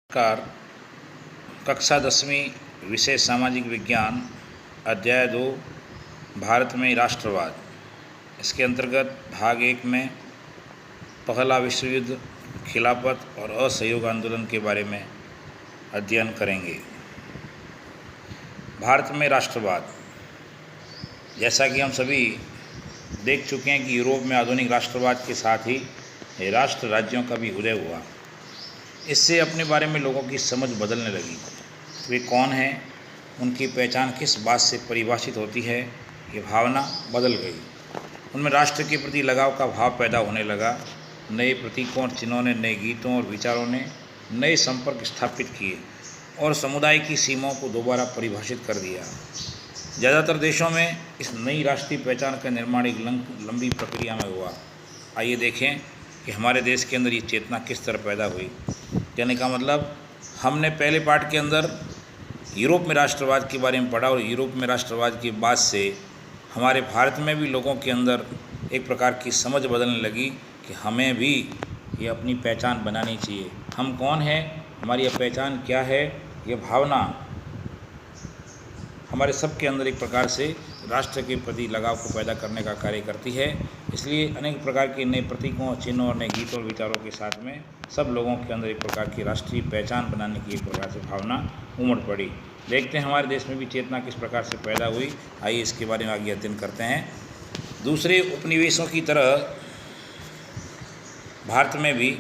Car कक्षा 10वीं विषय सामाजिक विज्ञान अध्याय 2 भारत में राष्ट्रवाद। इसके अंतर्गत भाग 1 में पहला विश्व युद्ध, खिलाफत और असहयोग आंदोलन के बारे में अध्ययन करेंगे। भारत में राष्ट्रवाद, जैसा कि हम सभी देख चुके हैं कि यूरोप में आधुनिक राष्ट्रवाद के साथ ही राष्ट्र राज्यों का भी उदय हुआ। इससे अपने बारे में लोगों की समझ बदलने लगी। वे कौन हैं, उनकी पहचान किस बात से परिभाषित होती है, ये भावना बदल गई। उनमें राष्ट्र के प्रति लगाव का भाव पैदा होने लगा। नए प्रतीकों और चिन्हों ने, नए गीतों और विचारों ने नए संपर्क स्थापित किए और समुदाय की सीमाओं को दोबारा परिभाषित कर दिया। ज़्यादातर देशों में इस नई राष्ट्रीय पहचान का निर्माण एक लंबी प्रक्रिया में हुआ। आइए देखें कि हमारे देश के अंदर ये चेतना किस तरह पैदा हुई। कहने का मतलब, हमने पहले पार्ट के अंदर यूरोप में राष्ट्रवाद के बारे में पढ़ा और यूरोप में राष्ट्रवाद के बाद से हमारे भारत में भी लोगों के अंदर एक प्रकार की समझ बदलने लगी कि हमें भी ये अपनी पहचान बनानी चाहिए। हम कौन हैं, हमारी यह पहचान क्या है, ये भावना हमारे सबके अंदर एक प्रकार से राष्ट्र के प्रति लगाव को पैदा करने का कार्य करती है। इसलिए अनेक प्रकार के नए प्रतीकों, चिन्हों और नए गीतों और विचारों के साथ में सब लोगों के अंदर एक प्रकार की राष्ट्रीय पहचान बनाने की एक प्रकार से भावना उमड़ पड़ी। देखते हैं हमारे देश में भी चेतना किस प्रकार से पैदा हुई। आइए इसके बारे में आगे अध्ययन करते हैं। दूसरे उपनिवेशों की तरह भारत में भी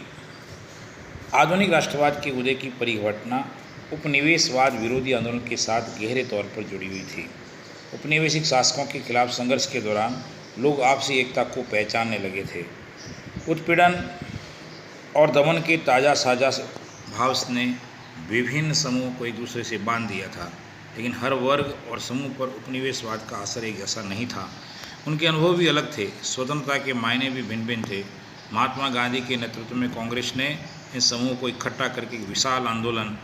आधुनिक राष्ट्रवाद के उदय की परिघटना उपनिवेशवाद विरोधी आंदोलन के साथ गहरे तौर पर जुड़ी हुई थी। उपनिवेशिक शासकों के खिलाफ संघर्ष के दौरान लोग आपसी एकता को पहचानने लगे थे। उत्पीड़न और दमन के ताज़ा साझा भाव ने विभिन्न समूहों को एक दूसरे से बांध दिया था, लेकिन हर वर्ग और समूह पर उपनिवेशवाद का असर एक जैसा नहीं था। उनके अनुभव भी अलग थे, स्वतंत्रता के मायने भी भिन्न भिन्न थे। महात्मा गांधी के नेतृत्व में कांग्रेस ने इन समूहों को इकट्ठा करके एक विशाल आंदोलन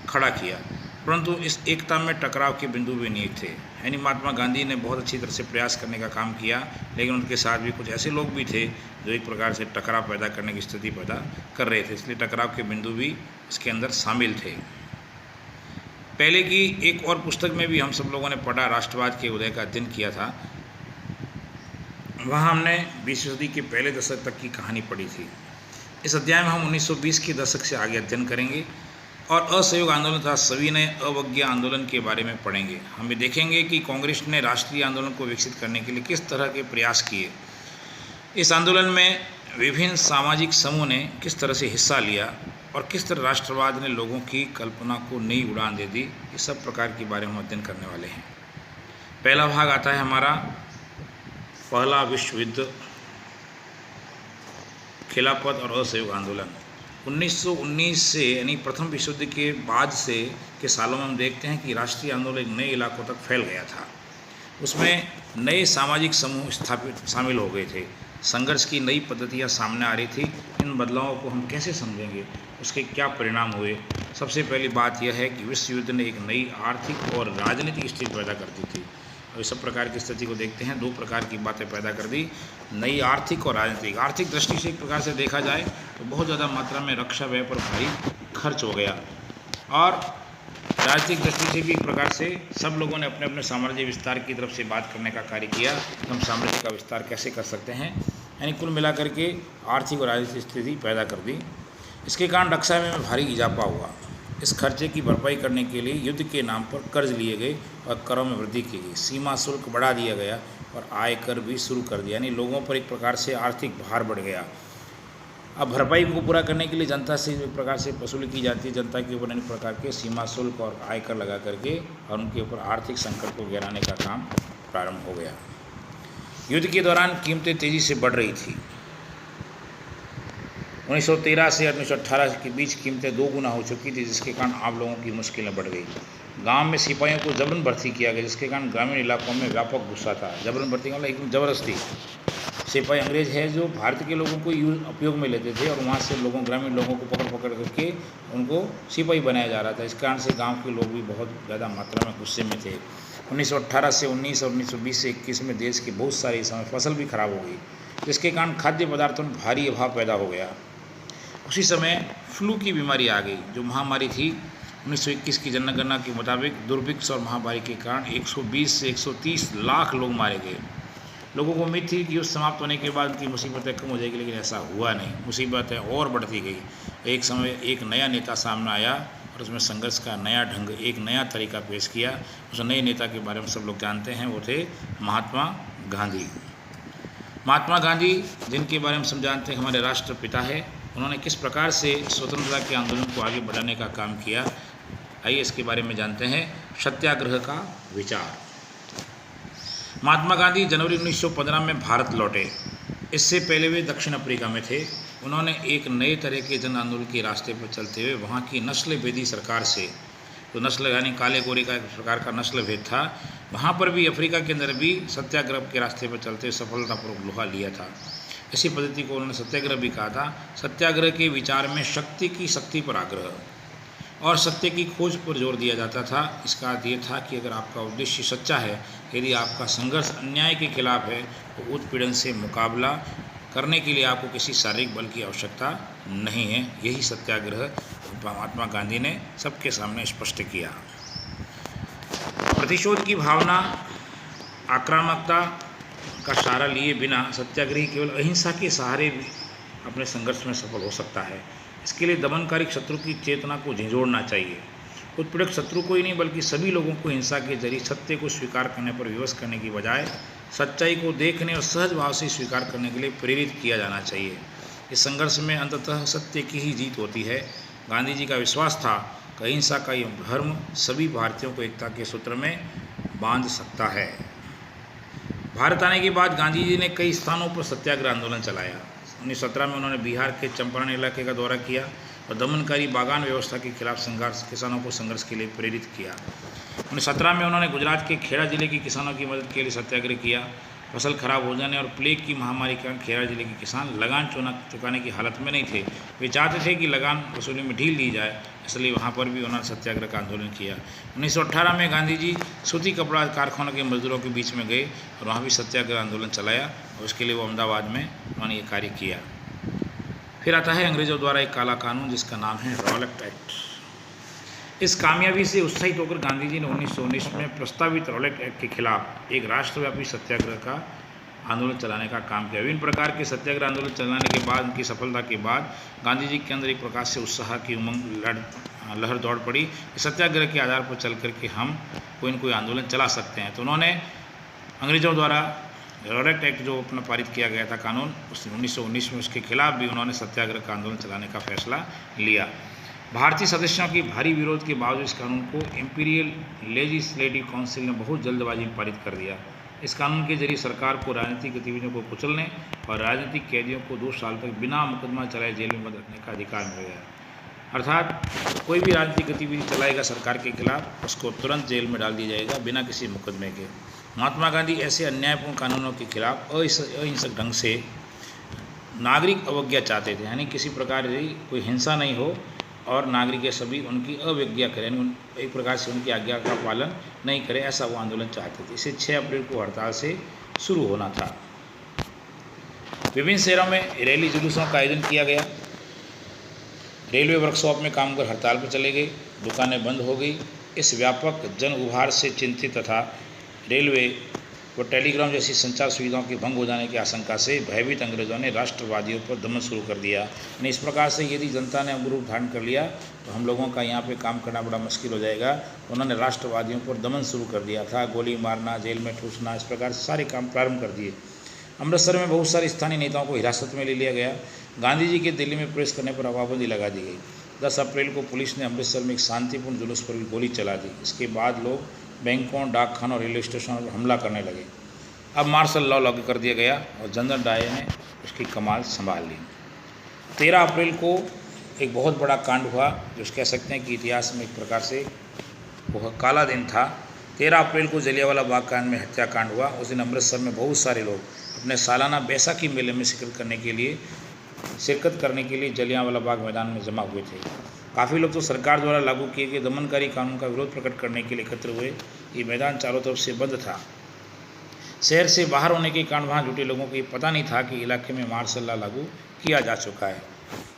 खड़ा किया, परंतु इस एकता में टकराव के बिंदु भी नहीं थे। यानी महात्मा गांधी ने बहुत अच्छी तरह से प्रयास करने का काम किया, लेकिन उनके साथ भी कुछ ऐसे लोग भी थे जो एक प्रकार से टकराव पैदा करने की स्थिति पैदा कर रहे थे। इसलिए टकराव के बिंदु भी इसके अंदर शामिल थे। पहले की एक और पुस्तक में भी हम सब लोगों ने पढ़ा, राष्ट्रवाद के उदय का अध्ययन किया था। वहाँ हमने 20वीं सदी के पहले दशक तक की कहानी पढ़ी थी। इस अध्याय में हम 1920 के दशक से आगे अध्ययन करेंगे और असहयोग आंदोलन तथा सविनय अवज्ञा आंदोलन के बारे में पढ़ेंगे। हम ये देखेंगे कि कांग्रेस ने राष्ट्रीय आंदोलन को विकसित करने के लिए किस तरह के प्रयास किए। इस आंदोलन में विभिन्न सामाजिक समूह ने किस तरह से हिस्सा लिया और किस तरह राष्ट्रवाद ने लोगों की कल्पना को नई उड़ान दे दी। इस सब प्रकार के बारे में हम अध्ययन करने वाले हैं। पहला भाग आता है हमारा पहला विश्व युद्ध, खिलाफत और असहयोग आंदोलन। 1919 से यानी प्रथम विश्व युद्ध के बाद से के सालों में हम देखते हैं कि राष्ट्रीय आंदोलन नए इलाकों तक फैल गया था। उसमें नए सामाजिक समूह शामिल हो गए थे। संघर्ष की नई पद्धतियां सामने आ रही थी। इन बदलावों को हम कैसे समझेंगे, उसके क्या परिणाम हुए। सबसे पहली बात यह है कि विश्व युद्ध ने एक नई आर्थिक और राजनीतिक स्थिति पैदा कर दी थी। और इस सब प्रकार की स्थिति को देखते हैं, दो प्रकार की बातें पैदा कर दी, नई आर्थिक और राजनीतिक। आर्थिक दृष्टि से एक प्रकार से देखा जाए तो बहुत ज़्यादा मात्रा में रक्षा व्यय पर भारी खर्च हो गया, और राजनीतिक दृष्टि से भी एक प्रकार से सब लोगों ने अपने अपने साम्राज्य विस्तार की तरफ से बात करने का कार्य किया कि हम साम्राज्य का विस्तार कैसे कर सकते हैं। यानी कुल मिलाकर के आर्थिक और राजनीतिक स्थिति पैदा कर दी। इसके कारण रक्षा व्यय में भारी इजाफा हुआ। इस खर्चे की भरपाई करने के लिए युद्ध के नाम पर कर्ज लिए गए और करों में वृद्धि की गई। सीमा शुल्क बढ़ा दिया गया और आयकर भी शुरू कर दिया। यानी लोगों पर एक प्रकार से आर्थिक भार बढ़ गया। अब भरपाई को पूरा करने के लिए जनता से एक प्रकार से वसूली की जाती है। जनता के ऊपर अनेक प्रकार के सीमा शुल्क और आयकर लगा करके और उनके ऊपर आर्थिक संकट को गिराने का काम प्रारंभ हो गया। युद्ध के दौरान कीमतें तेज़ी से बढ़ रही थी। 1913 से 1918 के बीच कीमतें 2 गुना हो चुकी थी, जिसके कारण आम लोगों की मुश्किलें बढ़ गई। गांव में सिपाहियों को जबरन भर्ती किया गया, जिसके कारण ग्रामीण इलाकों में व्यापक गुस्सा था। जबरन भर्ती मतलब एकदम ज़बरदस्ती। सिपाही अंग्रेज है जो भारत के लोगों को उपयोग में लेते थे और वहाँ से ग्रामीण लोगों को पकड़ पकड़ करके उनको सिपाही बनाया जा रहा था। इस कारण से गाँव के लोग भी बहुत ज़्यादा मात्रा में गुस्से में थे। 1918 से 19 और 1920 से 21 में देश की बहुत सारी समय फसल भी खराब हो गई, जिसके कारण खाद्य पदार्थों में भारी अभाव पैदा हो गया। उसी समय फ्लू की बीमारी आ गई, जो महामारी थी। 1921 की जनगणना के मुताबिक दुर्भिक्ष और महामारी के कारण 120 से 130 लाख लोग मारे गए। लोगों को उम्मीद थी कि युद्ध समाप्त होने के बाद उनकी मुसीबतें कम हो जाएगी, लेकिन ऐसा हुआ नहीं। मुसीबतें और बढ़ती गई। एक समय एक नया नेता सामने आया और उसमें संघर्ष का नया ढंग, एक नया तरीका पेश किया। उस नए नेता के बारे में सब लोग जानते हैं, वो थे महात्मा गांधी। महात्मा गांधी, जिनके बारे में सब जानते हैं, हमारे राष्ट्रपिता है। उन्होंने किस प्रकार से स्वतंत्रता के आंदोलन को आगे बढ़ाने का काम किया, आइए इसके बारे में जानते हैं। सत्याग्रह का विचार। महात्मा गांधी जनवरी 1915 में भारत लौटे। इससे पहले वे दक्षिण अफ्रीका में थे। उन्होंने एक नए तरह के जन आंदोलन के रास्ते पर चलते हुए वहाँ की नस्ल भेदी सरकार से, तो नस्ल यानी काले गोरे का एक प्रकार का नस्ल भेद था, वहाँ पर भी, अफ्रीका के अंदर भी सत्याग्रह के रास्ते पर चलते हुए सफलतापूर्वक लोहा लिया था। इसी पद्धति को उन्होंने सत्याग्रह भी कहा था। सत्याग्रह के विचार में शक्ति की शक्ति पर आग्रह और सत्य की खोज पर जोर दिया जाता था। इसका अर्थ ये था कि अगर आपका उद्देश्य सच्चा है, यदि आपका संघर्ष अन्याय के खिलाफ है, तो उत्पीड़न से मुकाबला करने के लिए आपको किसी शारीरिक बल की आवश्यकता नहीं है। यही सत्याग्रह महात्मा गांधी ने सबके सामने स्पष्ट किया। प्रतिशोध की भावना, आक्रामकता का सहारा लिए बिना सत्याग्रही केवल अहिंसा के सहारे भी अपने संघर्ष में सफल हो सकता है। इसके लिए दमनकारी शत्रु की चेतना को झिझोड़ना चाहिए। उत्पीड़क शत्रु को ही नहीं, बल्कि सभी लोगों को हिंसा के जरिए सत्य को स्वीकार करने पर विवश करने की बजाय सच्चाई को देखने और सहज भाव से स्वीकार करने के लिए प्रेरित किया जाना चाहिए। इस संघर्ष में अंततः सत्य की ही जीत होती है। गांधी जी का विश्वास था कि अहिंसा का यह धर्म सभी भारतीयों को एकता के सूत्र में बांध सकता है। भारत आने के बाद गांधी जी ने कई स्थानों पर सत्याग्रह आंदोलन चलाया। 1917 में उन्होंने बिहार के चंपारण इलाके का दौरा किया और दमनकारी बागान व्यवस्था के खिलाफ संघर्ष, किसानों को संघर्ष के लिए प्रेरित किया। 1917 में उन्होंने गुजरात के खेड़ा जिले के किसानों की मदद के लिए सत्याग्रह किया। फसल खराब हो जाने और प्लेग की महामारी के कारण खेड़ा जिले के किसान लगान चुकाने की हालत में नहीं थे। वे चाहते थे कि लगान वसूली में ढील दी जाए, इसलिए वहाँ पर भी उन्होंने सत्याग्रह का आंदोलन किया। 1918 में गांधी जी सूती कपड़ा कारखानों के मजदूरों के बीच में गए और वहाँ भी सत्याग्रह आंदोलन चलाया और उसके लिए वो अहमदाबाद में उन्होंने ये कार्य किया। फिर आता है अंग्रेजों द्वारा एक काला कानून, जिसका नाम है रॉलेट एक्ट। इस कामयाबी से उत्साहित होकर गांधी जी ने 1919 में प्रस्तावित रॉलेट एक्ट के खिलाफ एक राष्ट्रव्यापी सत्याग्रह का आंदोलन चलाने का काम किया। विभिन्न प्रकार के सत्याग्रह आंदोलन चलाने के बाद, उनकी सफलता के बाद गांधी जी के अंदर एक प्रकार से उत्साह की उमंग लहर दौड़ पड़ी। सत्याग्रह के आधार पर चल करके हम कोई न कोई आंदोलन चला सकते हैं। तो उन्होंने अंग्रेजों द्वारा रॉलेट एक्ट जो अपना पारित किया गया था कानून, उस 1919 में उसके खिलाफ भी उन्होंने सत्याग्रह का आंदोलन चलाने का फैसला लिया। भारतीय सदस्यों की भारी विरोध के बावजूद इस कानून को इंपीरियल लेजिस्लेटिव काउंसिल ने बहुत जल्दबाजी में पारित कर दिया। इस कानून के जरिए सरकार को राजनीतिक गतिविधियों को कुचलने और राजनीतिक कैदियों को 2 साल तक बिना मुकदमा चलाए जेल में बंद रखने का अधिकार मिल गया। अर्थात कोई भी राजनीतिक गतिविधि चलाएगा सरकार के खिलाफ, उसको तुरंत जेल में डाल दिया जाएगा बिना किसी मुकदमे के। महात्मा गांधी ऐसे अन्यायपूर्ण कानूनों के खिलाफ अहिंसक ढंग से नागरिक अवज्ञा चाहते थे, यानी किसी प्रकार की कोई हिंसा नहीं हो और नागरिक सभी उनकी अवज्ञा करें, यानी एक प्रकार से उनकी आज्ञा का पालन नहीं करें, ऐसा वो आंदोलन चाहते थे। इसे 6 अप्रैल को हड़ताल से शुरू होना था। विभिन्न शहरों में रैली जुलूसों का आयोजन किया गया। रेलवे वर्कशॉप में कामगार हड़ताल पर चले गए, दुकानें बंद हो गई। इस व्यापक जन उभार से चिंतित तथा रेलवे व टेलीग्राम जैसी संचार सुविधाओं के भंग हो जाने की आशंका से भयभीत अंग्रेजों ने राष्ट्रवादियों पर दमन शुरू कर दिया। यानी इस प्रकार से यदि जनता ने रूप धारण कर लिया तो हम लोगों का यहाँ पे काम करना बड़ा मुश्किल हो जाएगा। उन्होंने राष्ट्रवादियों पर दमन शुरू कर दिया था, गोली मारना, जेल में ठूसना, इस प्रकार से सारे काम प्रारंभ कर दिए। अमृतसर में बहुत सारे स्थानीय नेताओं को हिरासत में ले लिया गया। गांधी जी के दिल्ली में प्रवेश करने पर पाबंदी लगा दी गई। 10 अप्रैल को पुलिस ने अमृतसर में एक शांतिपूर्ण जुलूस पर भी गोली चला दी। इसके बाद लोग बैंकों, डाकखानों और रेलवे स्टेशनों पर हमला करने लगे। अब मार्शल लॉ लागू कर दिया गया और जनरल डायर ने उसकी कमान संभाल ली। 13 अप्रैल को एक बहुत बड़ा कांड हुआ, जो कह सकते हैं कि इतिहास में एक प्रकार से वह काला दिन था। 13 अप्रैल को जलियांवाला बाग कांड में हत्याकांड हुआ। उस दिन अमृतसर में बहुत सारे लोग अपने सालाना बैसाखी मेले में शिरकत करने के लिए जलियांवाला बाग मैदान में जमा हुए थे। काफ़ी लोग तो सरकार द्वारा लागू किए गए दमनकारी कानून का विरोध प्रकट करने के लिए एकत्र हुए। ये मैदान चारों तरफ से बंद था। शहर से बाहर होने के कारण वहाँ जुटे लोगों को ये पता नहीं था कि इलाके में मार्शल लॉ लागू किया जा चुका है।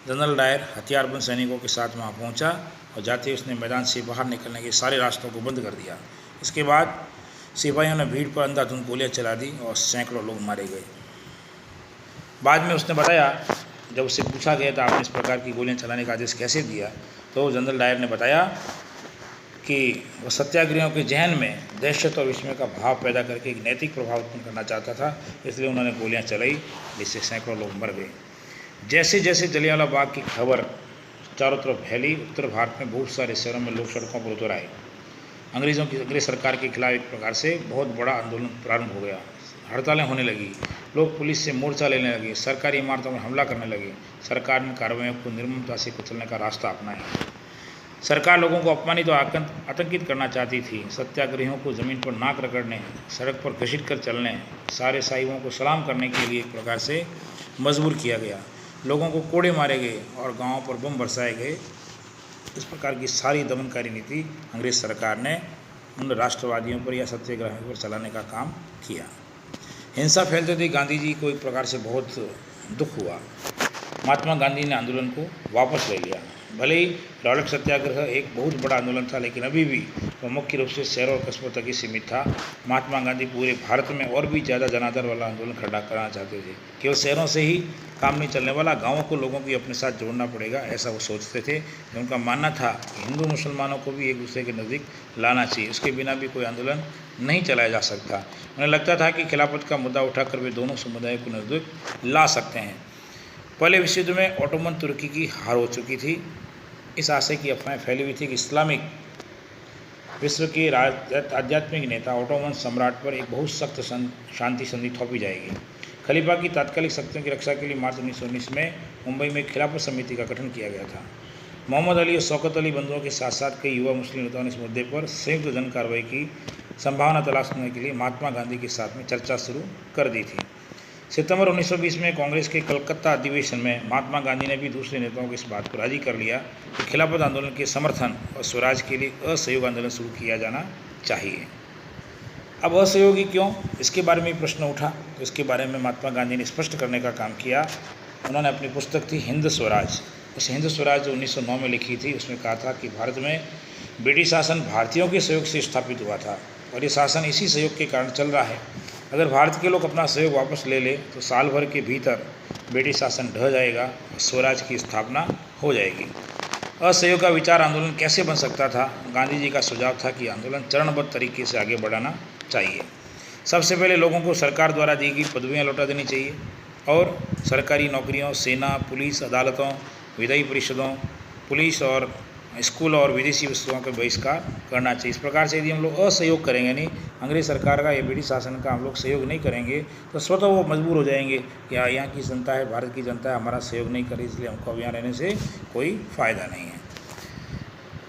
जनरल डायर हथियारबंद सैनिकों के साथ वहाँ पहुँचा और जाते ही उसने मैदान से बाहर निकलने के सारे रास्तों को बंद कर दिया। इसके बाद सिपाहियों ने भीड़ पर अंधाधुंध गोलियाँ चला दी और सैकड़ों लोग मारे गए। बाद में उसने बताया, जब उससे पूछा गया था आपने इस प्रकार की गोलियां चलाने का आदेश कैसे दिया, तो जनरल डायर ने बताया कि वह सत्याग्रहियों के जहन में दहशत और विस्मय का भाव पैदा करके एक नैतिक प्रभाव उत्पन्न करना चाहता था, इसलिए उन्होंने गोलियां चलाई जिससे सैकड़ों लोग मर गए। जैसे जैसे जलियांवाला बाग की खबर चारों तरफ फैली, उत्तर भारत में बहुत सारे शहरों में लोग सड़कों पर उतर आए। अंग्रेज सरकार के खिलाफ एक प्रकार से बहुत बड़ा आंदोलन प्रारंभ हो गया। हड़तालें होने लगी, लोग पुलिस से मोर्चा लेने लगे, सरकारी इमारतों में हमला करने लगे। सरकार ने कार्रवाइयों को निर्ममता से कुचलने का रास्ता अपनाया। सरकार लोगों को अपमानित और आतंकित करना चाहती थी। सत्याग्रहियों को ज़मीन पर नाक रगड़ने, सड़क पर घसीट कर चलने, सारे साहिबों को सलाम करने के लिए एक प्रकार से मजबूर किया गया। लोगों को कोड़े मारे गए और गाँवों पर बम बरसाए गए। इस प्रकार की सारी दमनकारी नीति अंग्रेज सरकार ने उन राष्ट्रवादियों पर या सत्याग्रहियों पर चलाने का काम किया। हिंसा फैलते थे गांधी जी को एक प्रकार से बहुत दुख हुआ। महात्मा गांधी ने आंदोलन को वापस ले लिया। भले ही रॉलेट सत्याग्रह एक बहुत बड़ा आंदोलन था, लेकिन अभी भी वह मुख्य रूप से शहरों और कस्बों तक ही सीमित था। महात्मा गांधी पूरे भारत में और भी ज़्यादा जनादर वाला आंदोलन खड़ा कराना चाहते थे। केवल शहरों से ही काम नहीं चलने वाला, गाँवों को लोगों को अपने साथ जोड़ना पड़ेगा, ऐसा वो सोचते थे। उनका मानना था कि हिंदू मुसलमानों को भी एक दूसरे के नज़दीक लाना चाहिए, उसके बिना भी कोई आंदोलन नहीं चलाया जा सकता। उन्हें लगता था कि खिलाफत का मुद्दा उठाकर वे दोनों समुदायों को नज़दीक ला सकते हैं। पहले विश्व युद्ध में ओटोमन तुर्की की हार हो चुकी थी। इस आशय की अफवाहें फैली हुई थी कि इस्लामिक विश्व के आध्यात्मिक नेता ओटोमन सम्राट पर एक बहुत सख्त शांति संधि थोपी जाएगी। खलीफा की तात्कालिक शक्तियों की रक्षा के लिए मार्च 1919 में मुंबई में खिलाफत समिति का गठन किया गया था। मोहम्मद अली और शौकत अली बंधुओं के साथ साथ कई युवा मुस्लिम नेताओं ने इस मुद्दे पर संयुक्त जन कार्रवाई की संभावना तलाशने के लिए महात्मा गांधी के साथ में चर्चा शुरू कर दी थी। सितंबर 1920 में कांग्रेस के कलकत्ता अधिवेशन में महात्मा गांधी ने भी दूसरे नेताओं को इस बात को राजी कर लिया कि खिलाफत आंदोलन के समर्थन और स्वराज के लिए असहयोग आंदोलन शुरू किया जाना चाहिए। अब असहयोगी क्यों, इसके बारे में प्रश्न उठा, तो इसके बारे में महात्मा गांधी ने स्पष्ट करने का काम किया। उन्होंने अपनी पुस्तक थी हिंद स्वराज, उस हिंद स्वराज जो 1909 में लिखी थी, उसमें कहा था कि भारत में ब्रिटिश शासन भारतीयों के सहयोग से स्थापित हुआ था और ये शासन इसी सहयोग के कारण चल रहा है। अगर भारत के लोग अपना सहयोग वापस ले ले तो साल भर के भीतर ब्रिटिश शासन ढह जाएगा और स्वराज की स्थापना हो जाएगी। असहयोग का विचार आंदोलन कैसे बन सकता था? गांधी जी का सुझाव था कि आंदोलन चरणबद्ध तरीके से आगे बढ़ाना चाहिए। सबसे पहले लोगों को सरकार द्वारा दी गई पदवियाँ लौटा देनी चाहिए और सरकारी नौकरियों, सेना, पुलिस, अदालतों, विधायी परिषदों, पुलिस और स्कूल और विदेशी वस्तुओं का बहिष्कार करना चाहिए। इस प्रकार से यदि हम लोग असहयोग करेंगे, नहीं अंग्रेज सरकार का या ब्रिटिश शासन का हम लोग सहयोग नहीं करेंगे, तो स्वतः वो मजबूर हो जाएंगे कि यहाँ की जनता है, भारत की जनता है, हमारा सहयोग नहीं करे, इसलिए हमको अब यहाँ रहने से कोई फ़ायदा नहीं है।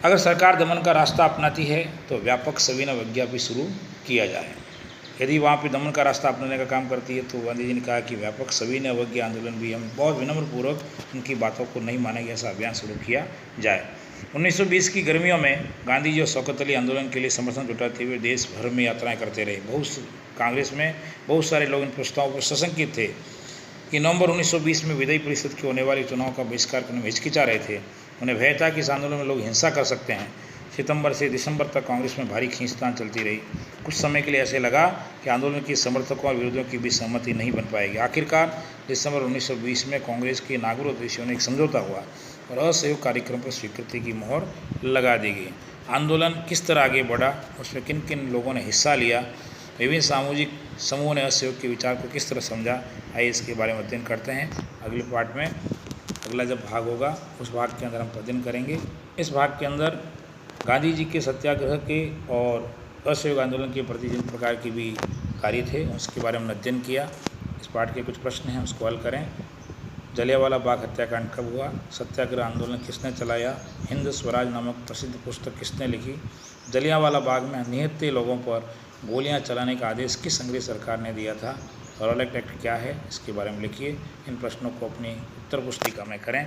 अगर सरकार दमन का रास्ता अपनाती है तो व्यापक सविनय अवज्ञा भी शुरू किया जाए। यदि वहाँ पे दमन का रास्ता अपनाने का काम करती है तो गांधी जी ने कहा कि व्यापक सविनय अवज्ञा आंदोलन भी हम बहुत विनम्रपूर्वक उनकी बातों को नहीं मानेंगे, ऐसा अभियान शुरू किया जाए। 1920 की गर्मियों में गांधी जी और शौकत अली आंदोलन के लिए समर्थन जुटाते हुए देश भर में यात्राएं करते रहे। कांग्रेस में बहुत सारे लोग इन प्रस्तावों पर सशंकित थे कि नवंबर 1920 में विधायी परिषद के होने वाले चुनाव का बहिष्कार करने में हिचकिचा रहे थे। उन्हें भय था कि इस आंदोलन में लोग हिंसा कर सकते हैं। सितंबर से दिसंबर तक कांग्रेस में भारी खींचतान चलती रही। कुछ समय के लिए ऐसे लगा कि आंदोलन के समर्थकों और विरोधियों की बीच सहमति नहीं बन पाएगी। आखिरकार दिसंबर 1920 में कांग्रेस के नागुर उद्देश्यों ने एक समझौता हुआ और असहयोग कार्यक्रम पर स्वीकृति की मोहर लगा दी गई। आंदोलन किस तरह आगे बढ़ा, उसमें किन किन लोगों ने हिस्सा लिया, विभिन्न सामाजिक समूहों ने असहयोग के विचार को किस तरह समझा, आइए इसके बारे में अध्ययन करते हैं। अगले पार्ट में अगला जब भाग होगा उस भाग के अंदर हम अध्ययन करेंगे। इस भाग के अंदर गांधी जी के सत्याग्रह के और असहयोग आंदोलन के प्रति जिन प्रकार के भी कार्य थे उसके बारे में अध्ययन किया। इस पाठ के कुछ प्रश्न हैं, उसको हल करें। जलियांवाला बाग हत्याकांड कब हुआ? सत्याग्रह आंदोलन किसने चलाया? हिंद स्वराज नामक प्रसिद्ध पुस्तक किसने लिखी? जलियांवाला बाग में निहत्थे लोगों पर गोलियां चलाने का आदेश किस अंग्रेज सरकार ने दिया था? रॉलेट एक्ट क्या है, इसके बारे में लिखिए। इन प्रश्नों को अपनी उत्तर पुस्तिका में करें।